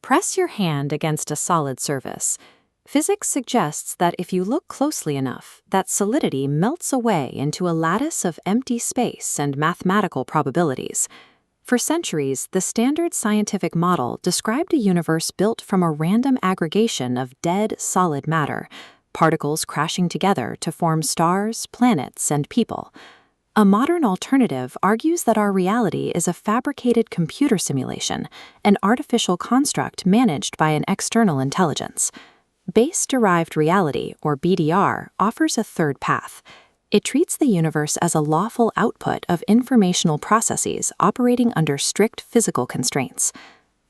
Press your hand against a solid surface. Physics suggests that if you look closely enough, that solidity melts away into a lattice of empty space and mathematical probabilities. For centuries, the standard scientific model described a universe built from a random aggregation of dead, solid matter, particles crashing together to form stars, planets, and people. A modern alternative argues that our reality is a fabricated computer simulation, an artificial construct managed by an external intelligence. Base-Derived Reality, or BDR, offers a third path. It treats the universe as a lawful output of informational processes operating under strict physical constraints.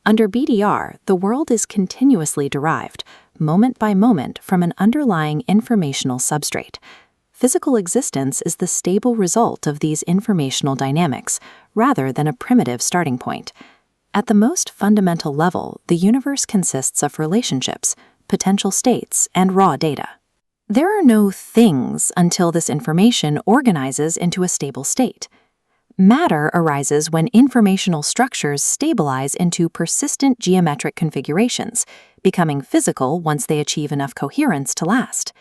Under BDR, the world is continuously derived, moment by moment, from an underlying informational substrate. Physical existence is the stable result of these informational dynamics, rather than a primitive starting point. At the most fundamental level, the universe consists of relationships, potential states, and raw data. There are no things until this information organizes into a stable state. Matter arises when informational structures stabilize into persistent geometric configurations, becoming physical once they achieve enough coherence to last.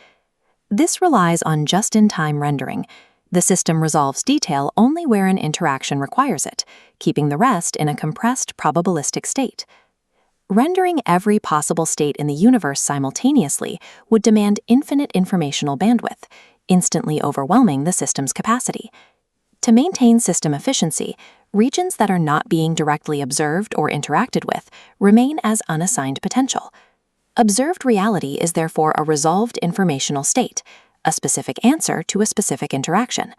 This relies on just-in-time rendering. The system resolves detail only where an interaction requires it, keeping the rest in a compressed probabilistic state. Rendering every possible state in the universe simultaneously would demand infinite informational bandwidth, instantly overwhelming the system's capacity. To maintain system efficiency, regions that are not being directly observed or interacted with remain as unassigned potential. Observed reality is therefore a resolved informational state, a specific answer to a specific interaction.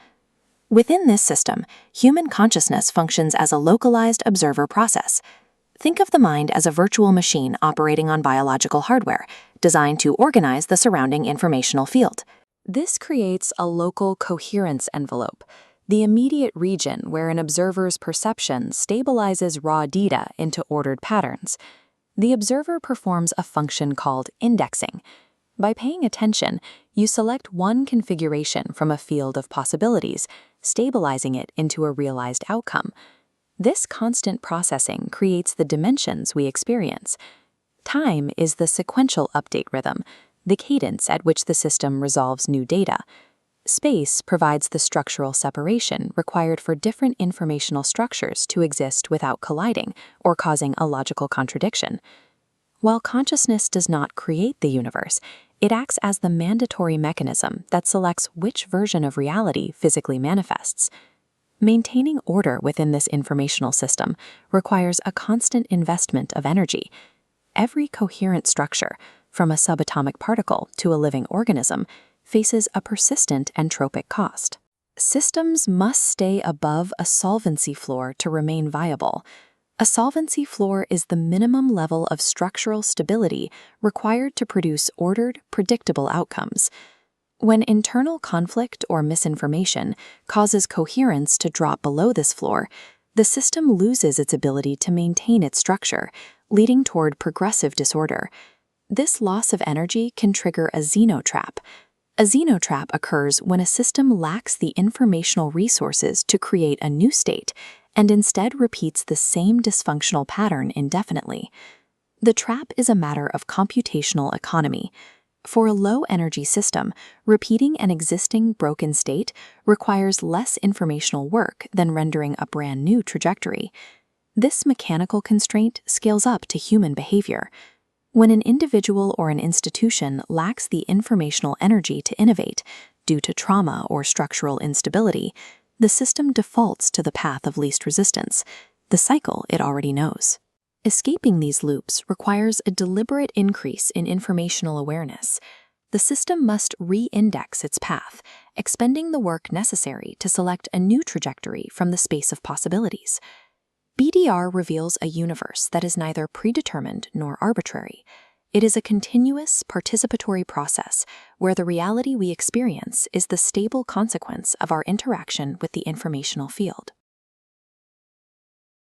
Within this system, human consciousness functions as a localized observer process. Think of the mind as a virtual machine operating on biological hardware, designed to organize the surrounding informational field. This creates a local coherence envelope, the immediate region where an observer's perception stabilizes raw data into ordered patterns. The observer performs a function called indexing. By paying attention, you select one configuration from a field of possibilities, stabilizing it into a realized outcome. This constant processing creates the dimensions we experience. Time is the sequential update rhythm, the cadence at which the system resolves new data. Space provides the structural separation required for different informational structures to exist without colliding or causing a logical contradiction. While consciousness does not create the universe, it acts as the mandatory mechanism that selects which version of reality physically manifests. Maintaining order within this informational system requires a constant investment of energy. Every coherent structure, from a subatomic particle to a living organism, faces a persistent entropic cost. Systems must stay above a solvency floor to remain viable. A solvency floor is the minimum level of structural stability required to produce ordered, predictable outcomes. When internal conflict or misinformation causes coherence to drop below this floor, the system loses its ability to maintain its structure, leading toward progressive disorder. This loss of energy can trigger a Xenotrap. A Xenotrap occurs when a system lacks the informational resources to create a new state and instead repeats the same dysfunctional pattern indefinitely. The trap is a matter of computational economy. For a low-energy system, repeating an existing broken state requires less informational work than rendering a brand new trajectory. This mechanical constraint scales up to human behavior. When an individual or an institution lacks the informational energy to innovate due to trauma or structural instability, the system defaults to the path of least resistance, the cycle it already knows. Escaping these loops requires a deliberate increase in informational awareness. The system must re-index its path, expending the work necessary to select a new trajectory from the space of possibilities. BDR reveals a universe that is neither predetermined nor arbitrary. It is a continuous, participatory process where the reality we experience is the stable consequence of our interaction with the informational field.